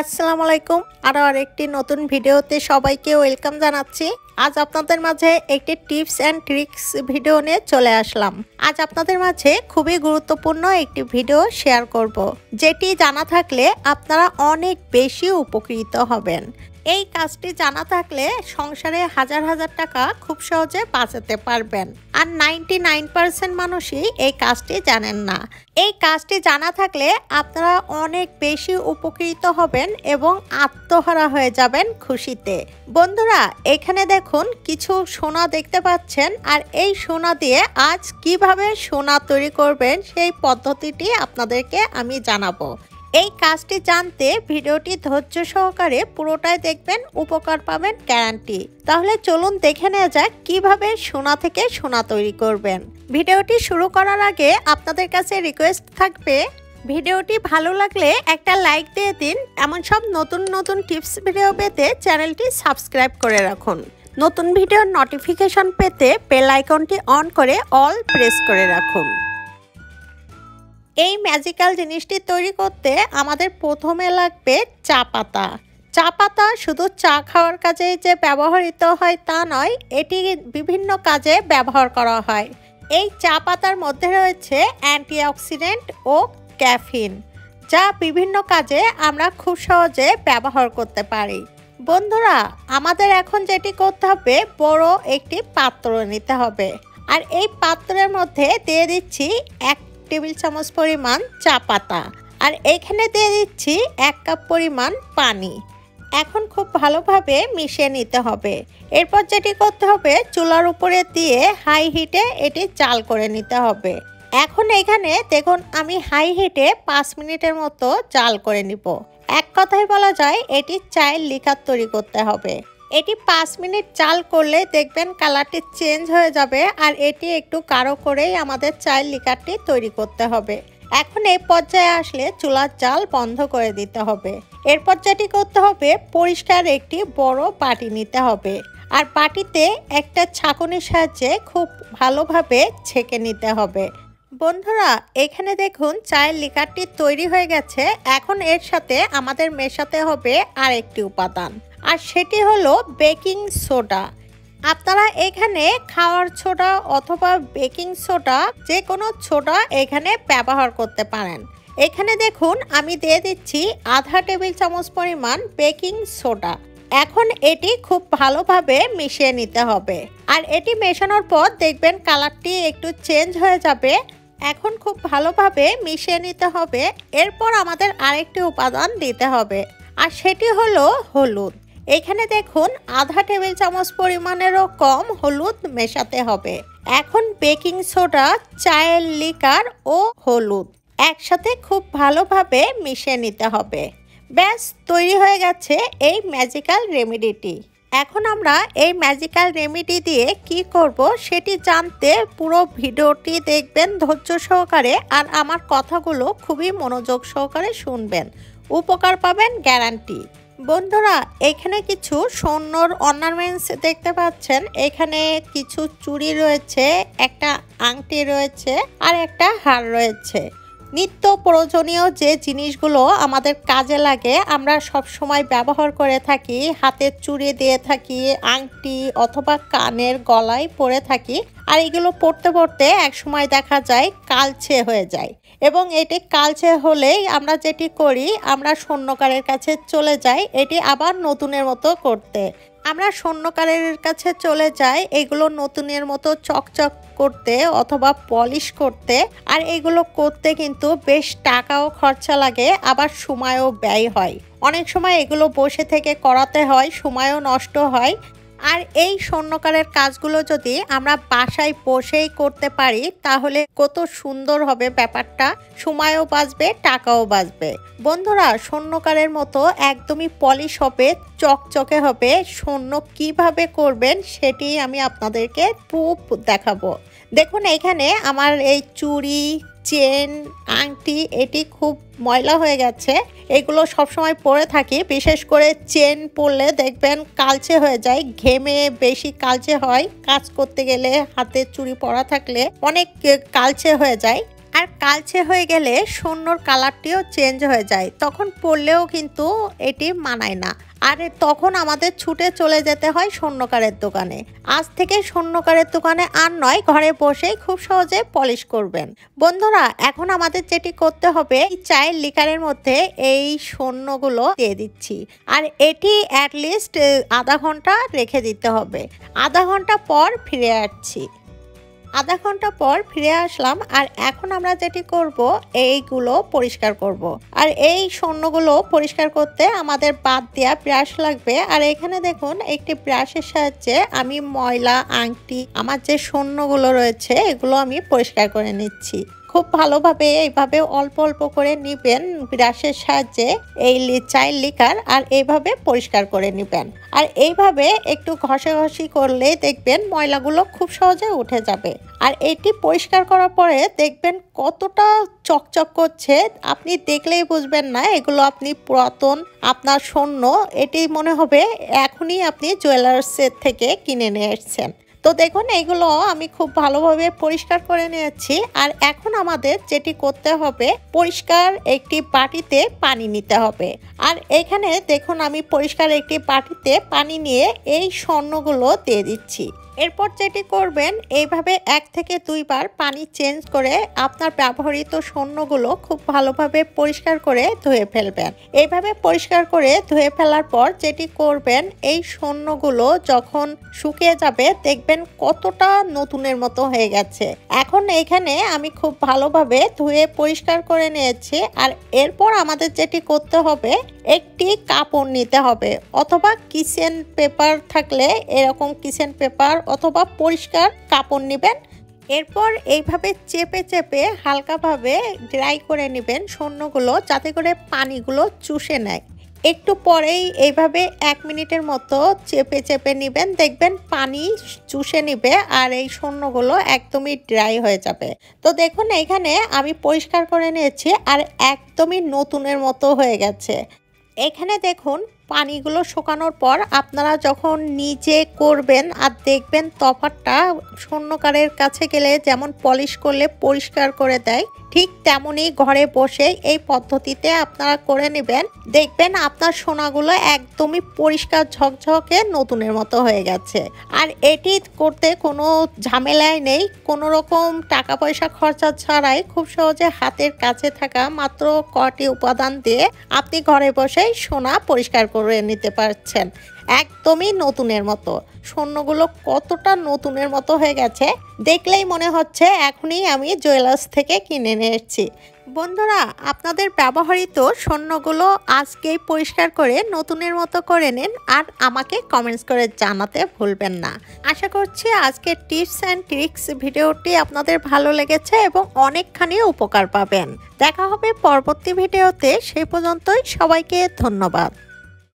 আসসালামু আলাইকুম। আরেকটি নতুন ভিডিওতে সবাইকে ওয়েলকাম জানাচ্ছি। আজ আপনাদের মাঝে একটি টিপস অ্যান্ড ট্রিক্স ভিডিও নিয়ে চলে আসলাম। আজ আপনাদের মাঝে খুবই গুরুত্বপূর্ণ একটি ভিডিও শেয়ার করব, যেটি জানা থাকলে আপনারা অনেক বেশি উপকৃত হবেন। এই কাজটি জানা থাকলে সংসারে হাজার হাজার টাকা খুব সহজে বাঁচাতে পারবেন। আর 99% মানুষই এই কাজটি জানেন না। এই কাজটি জানা থাকলে আপনারা অনেক বেশি উপকৃত হবেন এবং আত্মহারা হয়ে যাবেন খুশিতে। বন্ধুরা, এখানে দেখুন কিছু সোনা দেখতে পাচ্ছেন, আর এই সোনা দিয়ে আজ কিভাবে সোনা তৈরি করবেন সেই পদ্ধতিটি আপনাদেরকে আমি জানাবো। এই কাজটি জানতে ভিডিওটি ধৈর্য সহকারে পুরোটাই দেখবেন, উপকার পাবেন গ্যারান্টি। তাহলে চলুন দেখে নেওয়া যাক কিভাবে সোনা থেকে সোনা তৈরি করবেন। ভিডিওটি শুরু করার আগে আপনাদের কাছে রিকোয়েস্ট থাকবে, ভিডিওটি ভালো লাগলে একটা লাইক দিয়ে দিন। এমন সব নতুন নতুন টিপস ভিডিও পেতে চ্যানেলটি সাবস্ক্রাইব করে রাখুন। নতুন ভিডিওর নোটিফিকেশন পেতে বেল আইকনটি অন করে অল প্রেস করে রাখুন। এই ম্যাজিক্যাল জিনিসটি তৈরি করতে আমাদের প্রথমে লাগবে চা পাতা। চা পাতা শুধু চা খাওয়ার কাজে যে ব্যবহৃত হয় তা নয়, এটি বিভিন্ন কাজে ব্যবহার করা হয়। এই চা পাতার মধ্যে রয়েছে অ্যান্টিঅক্সিডেন্ট ও ক্যাফিন, যা বিভিন্ন কাজে আমরা খুব সহজে ব্যবহার করতে পারি। বন্ধুরা, আমাদের এখন যেটি করতে হবে, বড় একটি পাত্র নিতে হবে। আর এই পাত্রের মধ্যে দিয়ে দিচ্ছি 1 টেবিল চামচ পরিমাণ চা পাতা, আর এখানে দিয়ে দিচ্ছি 1 কাপ পরিমাণ পানি। এখন খুব ভালোভাবে মিশিয়ে নিতে হবে। এরপর যেটি করতে হবে, চুলার উপরে দিয়ে হাই হিটে এটি জাল করে নিতে হবে। এখন এখানে দেখুন আমি হাই হিটে 5 মিনিটের মতো জাল করে নিব। এক কথায় বলা যায় এটি চায়ের লিকার তৈরি করতে হবে। এটি 5 মিনিট জাল করলে দেখবেন কালারটি চেঞ্জ হয়ে যাবে, আর এটি একটু গাঢ় করেই আমাদের চায়ের লিকারটি তৈরি করতে হবে। এখন এই পর্যায়ে আসলে চুলার জাল বন্ধ করে দিতে হবে। এরপর যেটি করতে হবে, পরিষ্কার একটি বড় বাটি নিতে হবে, আর বাটিতে একটা ছাঁকনির সাহায্যে খুব ভালোভাবে ছেঁকে নিতে হবে। বন্ধুরা, এখানে দেখুন চায়ের লিকারটি তৈরি হয়ে গেছে। এখন এর সাথে আমাদের মেশাতে হবে আরেকটি উপাদান, আর সেটি হলো বেকিং সোডা। আপনারা এখানে খাওয়ার সোডা অথবা বেকিং সোডা, যে কোনো সোডা এখানে ব্যবহার করতে পারেন। এখানে দেখুন আমি দিয়ে দিচ্ছি আধা টেবিল চামচ পরিমাণ বেকিং সোডা। এখন এটি খুব ভালোভাবে মিশিয়ে নিতে হবে, আর এটি মেশানোর পর দেখবেন কালারটি একটু চেঞ্জ হয়ে যাবে। এখন খুব ভালোভাবে মিশিয়ে নিতে হবে। এরপর আমাদের আরেকটি উপাদান দিতে হবে, আর সেটি হলো হলুদ। এখানে দেখুন আধা টেবিল চামচ পরিমাণেরও কম হলুদ মেশাতে হবে। এখন বেকিং সোডা, চায়ের লিকার ও হলুদ একসাথে খুব ভালোভাবে মিশিয়ে নিতে হবে। ব্যাস, তৈরি হয়ে গেছে এই ম্যাজিক্যাল রেমেডিটি। এখন আমরা এই ম্যাজিক্যাল রেমেডি দিয়ে কি করব সেটি জানতে পুরো ভিডিওটি দেখবেন ধৈর্য সহকারে, আর আমার কথাগুলো খুবই মনোযোগ সহকারে শুনবেন, উপকার পাবেন গ্যারান্টি। বন্ধুরা, এখানে কিছু স্বর্ণর অর্নামেন্টস দেখতে পাচ্ছেন। এখানে কিছু চুড়ি রয়েছে, একটা আংটি রয়েছে, আর একটা হার রয়েছে। নিত্য প্রয়োজনীয় যে জিনিসগুলো আমাদের কাজে লাগে, আমরা সব সময় ব্যবহার করে থাকি। হাতের চুড়ি দিয়ে থাকি, আংটি অথবা কানের গলায় পরে থাকি, আর এগুলো পড়তে পড়তে এক সময় দেখা যায় কালচে হয়ে যায়। এবং এটি কালচে হলেই আমরা যেটি করি, আমরা স্বর্ণকারের কাছে চলে যাই এটি আবার নতুনের মতো করতে। আমরা স্বর্ণকারের কাছে চলে যাই এগুলো নতুনের মতো চকচক করতে অথবা পলিশ করতে। আর এগুলো করতে কিন্তু বেশ টাকাও খরচা লাগে, আবার সময়ও ব্যয় হয়। অনেক সময় এগুলো বসে থেকে করাতে হয়, সময়ও নষ্ট হয়। আর এই স্বর্ণকারের কাজগুলো যদি আমরা বাসায় বসেই করতে পারি, তাহলে কত সুন্দর হবে ব্যাপারটা। সময়ও বাঁচবে, টাকাও বাঁচবে। বন্ধুরা, স্বর্ণকারের মতো একদমই পলিশ হবে, চকচকে হবে। স্বর্ণ কিভাবে করবেন সেটি আমি আপনাদেরকে প্রুফ দেখাবো। দেখুন এখানে আমার এই চুড়ি, চেন, আংটি এটি খুব ময়লা হয়ে গেছে। এগুলো সবসময় পরে থাকি, বিশেষ করে চেন পরলে দেখবেন কালচে হয়ে যায়, ঘেমে বেশি কালচে হয়। কাজ করতে গেলে হাতে চুড়ি পরা থাকলে অনেক কালচে হয়ে যায়। আর কালচে হয়ে গেলে স্বর্ণর কালারটিও চেঞ্জ হয়ে যায়, তখন পরলেও কিন্তু এটি মানায় না। আর তখন আমাদের ছুটে চলে যেতে হয় স্বর্ণকারের দোকানে। আজ থেকে স্বর্ণকারের দোকানে আর নয়, ঘরে বসেই খুব সহজে পলিশ করবেন। বন্ধুরা, এখন আমাদের যেটি করতে হবে, চায়ের লিকারের মধ্যে এই স্বর্ণগুলো দিয়ে দিচ্ছি। আর এটি অ্যাটলিস্ট আধা ঘন্টা রেখে দিতে হবে। আধা ঘন্টা পর ফিরে আসছি। আধা ঘন্টা পর ফিরে আসলাম। আর এখন আমরা যেটি করব, এইগুলো পরিষ্কার করব। আর এই স্বর্ণগুলো পরিষ্কার করতে আমাদের বাদ দেওয়া ব্রাশ লাগবে। আর এখানে দেখুন, একটি ব্রাশের সাহায্যে আমি ময়লা, আংটি, আমার যে স্বর্ণগুলো রয়েছে এগুলো আমি পরিষ্কার করে নিচ্ছি। খুব ভালোভাবে এইভাবে অল্প অল্প করে নিবেন ব্রাশের সাহায্যে এই চায়ের লিকার, আর এইভাবে পরিষ্কার করে নেবেন। আর এইভাবে একটু ঘষাঘষি করলে দেখবেন ময়লাগুলো খুব সহজে উঠে যাবে। আর এটি পরিষ্কার করার পরে দেখবেন কতটা চকচক করছে, আপনি দেখলেই বুঝবেন না এগুলো আপনি পুরাতন আপনার স্বর্ণ। এটি মনে হবে এখনই আপনি জুয়েলার্সের থেকে কিনে নিয়ে এসেছেন। তো দেখুন, এগুলো আমি খুব ভালোভাবে পরিষ্কার করে নিয়েছি। আর এখন আমাদের যেটি করতে হবে, পরিষ্কার একটি বাটিতে পানি নিতে হবে। আর এখানে দেখুন, আমি পরিষ্কার একটি বাটিতে পানি নিয়ে এই স্বর্ণগুলো দিয়ে দিচ্ছি। এরপর যেটি করবেন, এইভাবে 1 থেকে 2 বার পানি চেঞ্জ করে আপনার ব্যবহৃত স্বর্ণগুলো খুব ভালোভাবে পরিষ্কার করে ধুয়ে ফেলবেন। এইভাবে পরিষ্কার করে ধুয়ে ফেলার পর যেটি করবেন, এই স্বর্ণগুলো যখন শুকিয়ে যাবে দেখবেন কতটা নতুনের মতো হয়ে গেছে। এখন এখানে আমি খুব ভালোভাবে ধুয়ে পরিষ্কার করে নিয়েছি। আর এরপর আমাদের যেটি করতে হবে, একটি কাপড় নিতে হবে, অথবা কিচেন পেপার থাকলে এরকম কিচেন পেপার অথবা পরিষ্কার কাপড় নেবেন। এরপর এইভাবে চেপে চেপে হালকাভাবে ড্রাই করে নেবেন স্বর্ণগুলো, যাতে করে পানিগুলো চুষে নেয়। একটু পরেই এইভাবে 1 মিনিটের মতো চেপে চেপে নেবেন, দেখবেন পানি চুষে নিবে আর এই স্বর্ণগুলো একদমই ড্রাই হয়ে যাবে। তো দেখুন, এখানে আমি পরিষ্কার করে নিয়েছি আর একদমই নতুনের মতো হয়ে গেছে। এখানে দেখুন, পানিগুলো শুকানোর পর আপনারা যখন নিজে করবেন আর দেখবেন তফাৎটা, স্বর্ণকারের কাছে গেলে যেমন পলিশ করলে পরিষ্কার করে দেয়, ঠিক তেমনই ঘরে বসে এই পদ্ধতিতে আপনারা করে নেবেন। দেখবেন আপনার সোনাগুলো একদমই পরিষ্কার ঝকঝকে নতুনের মতো হয়ে গেছে। আর এটি করতে কোনো ঝামেলাই নেই, কোনো রকম টাকা পয়সা খরচা ছাড়াই খুব সহজে হাতের কাছে থাকা মাত্র কটি উপাদান দিয়ে আপনি ঘরে বসেই সোনা পরিষ্কার করে নিতে পারছেন, একদমই নতুনের মতো। স্বর্ণগুলো কতটা নতুনের মতো হয়ে গেছে, দেখলেই মনে হচ্ছে এখনই আমি জুয়েলার্স থেকে কিনে নিয়ে এসেছি। বন্ধুরা, আপনাদের ব্যবহৃত স্বর্ণগুলো আজকেই পরিষ্কার করে নতুনের মতো করে নিন আর আমাকে কমেন্টস করে জানাতে ভুলবেন না। আশা করছি আজকের টিপস অ্যান্ড ট্রিক্স ভিডিওটি আপনাদের ভালো লেগেছে এবং অনেকখানি উপকার পাবেন। দেখা হবে পরবর্তী ভিডিওতে, সেই পর্যন্তই সবাইকে ধন্যবাদ।